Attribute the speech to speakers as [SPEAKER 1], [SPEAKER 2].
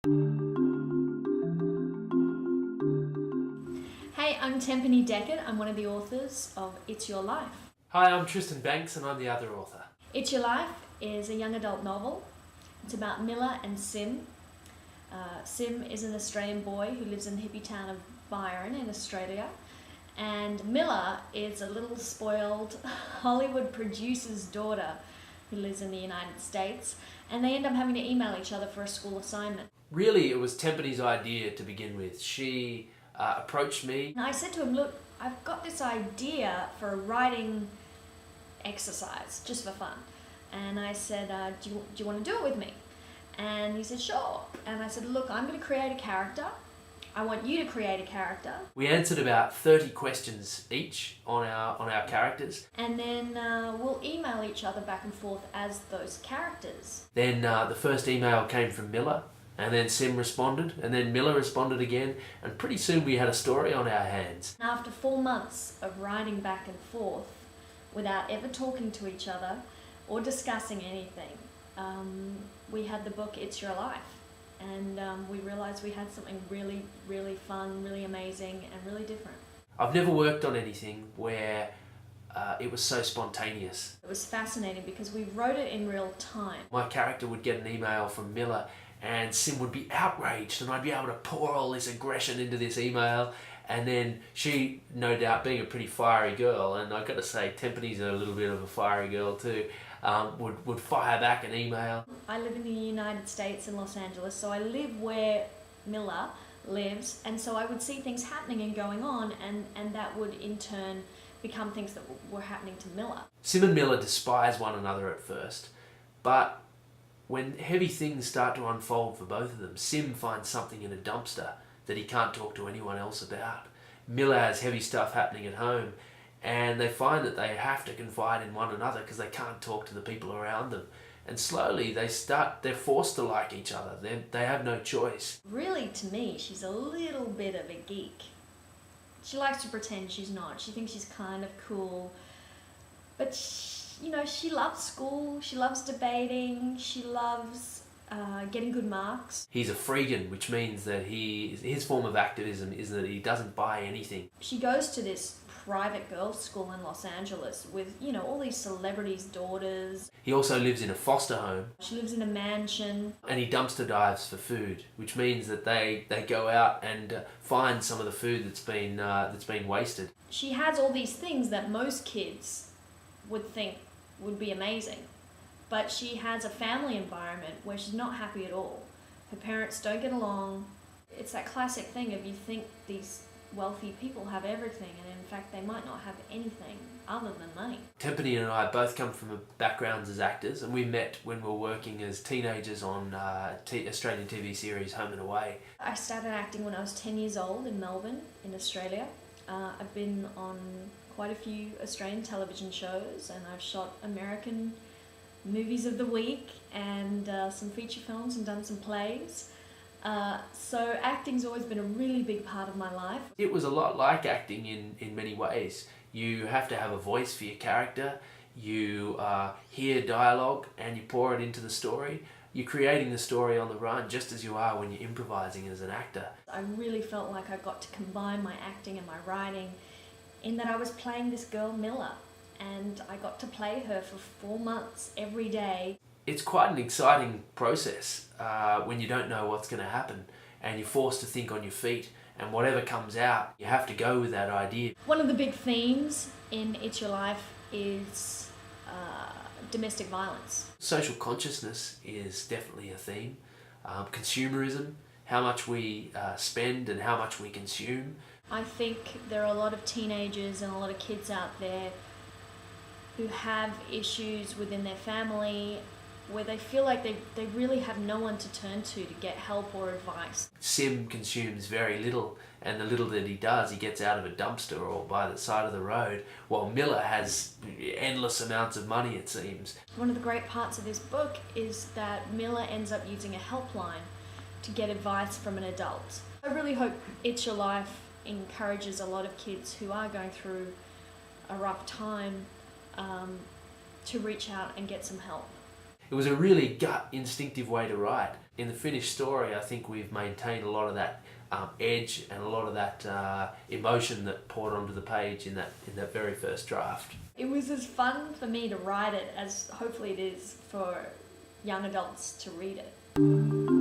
[SPEAKER 1] Hey, I'm Tempany Deckert. I'm one of the authors of It's Your Life.
[SPEAKER 2] Hi, I'm Tristan Bancks and I'm the other author.
[SPEAKER 1] It's Your Life is a young adult novel. It's about Miller and Sim. Sim is an Australian boy who lives in the hippie town of Byron in Australia. And Miller is a little spoiled Hollywood producer's daughter who lives in the United States. And they end up having to email each other for a school assignment.
[SPEAKER 2] Really, it was Tempany's idea to begin with. She approached me.
[SPEAKER 1] And I said to him, look, I've got this idea for a writing exercise, just for fun. And I said, do you want to do it with me? And he said, sure. And I said, look, I'm going to create a character. I want you to create a character.
[SPEAKER 2] We answered about 30 questions each on our characters.
[SPEAKER 1] And then we'll email each other back and forth as those characters.
[SPEAKER 2] Then the first email came from Miller, and then Sim responded, and then Miller responded again, and pretty soon we had a story on our hands.
[SPEAKER 1] After 4 months of writing back and forth, without ever talking to each other or discussing anything, we had the book It's Your Life. And we realised we had something really, really fun, really amazing, and really different.
[SPEAKER 2] I've never worked on anything where it was so spontaneous.
[SPEAKER 1] It was fascinating because we wrote it in real time.
[SPEAKER 2] My character would get an email from Miller and Sim would be outraged, and I'd be able to pour all this aggression into this email, and then she, no doubt being a pretty fiery girl, and I've got to say Tempany's a little bit of a fiery girl too, would fire back an email.
[SPEAKER 1] I live in the United States in Los Angeles, so I live where Miller lives, and so I would see things happening and going on, and that would in turn become things that were happening to Miller.
[SPEAKER 2] Sim and Miller despise one another at first, but when heavy things start to unfold for both of them, Sim finds something in a dumpster that he can't talk to anyone else about. Miller has heavy stuff happening at home, and they find that they have to confide in one another because they can't talk to the people around them. And slowly they're forced to like each other. They have no choice.
[SPEAKER 1] Really, to me, she's a little bit of a geek. She likes to pretend she's not. She thinks she's kind of cool. But, she loves school. She loves debating. She loves getting good marks.
[SPEAKER 2] He's a freegan, which means that his form of activism is that he doesn't buy anything.
[SPEAKER 1] She goes to this private girls' school in Los Angeles with, all these celebrities' daughters.
[SPEAKER 2] He also lives in a foster home.
[SPEAKER 1] She lives in a mansion.
[SPEAKER 2] And he dumpster dives for food, which means that they go out and find some of the food that's been wasted.
[SPEAKER 1] She has all these things that most kids would think would be amazing. But she has a family environment where she's not happy at all. Her parents don't get along. It's that classic thing of you think these wealthy people have everything, and in fact they might not have anything other than money.
[SPEAKER 2] Tempany and I both come from backgrounds as actors, and we met when we were working as teenagers on Australian TV series Home and Away.
[SPEAKER 1] I started acting when I was 10 years old in Melbourne, in Australia. I've been on quite a few Australian television shows, and I've shot American movies of the week and some feature films and done some plays. So acting's always been a really big part of my life.
[SPEAKER 2] It was a lot like acting in many ways. You have to have a voice for your character, you hear dialogue and you pour it into the story. You're creating the story on the run just as you are when you're improvising as an actor.
[SPEAKER 1] I really felt like I got to combine my acting and my writing in that I was playing this girl Miller, and I got to play her for 4 months every day.
[SPEAKER 2] It's quite an exciting process when you don't know what's going to happen and you're forced to think on your feet, and whatever comes out, you have to go with that idea.
[SPEAKER 1] One of the big themes in It's Your Life is domestic violence.
[SPEAKER 2] Social consciousness is definitely a theme. Consumerism, how much we spend and how much we consume.
[SPEAKER 1] I think there are a lot of teenagers and a lot of kids out there who have issues within their family where they feel like they really have no one to turn to get help or advice.
[SPEAKER 2] Sim consumes very little, and the little that he does, he gets out of a dumpster or by the side of the road, while Miller has endless amounts of money, it seems.
[SPEAKER 1] One of the great parts of this book is that Miller ends up using a helpline to get advice from an adult. I really hope It's Your Life encourages a lot of kids who are going through a rough time to reach out and get some help.
[SPEAKER 2] It was a really gut instinctive way to write. In the finished story, I think we've maintained a lot of that edge and a lot of that emotion that poured onto the page in that very first draft.
[SPEAKER 1] It was as fun for me to write it as hopefully it is for young adults to read it.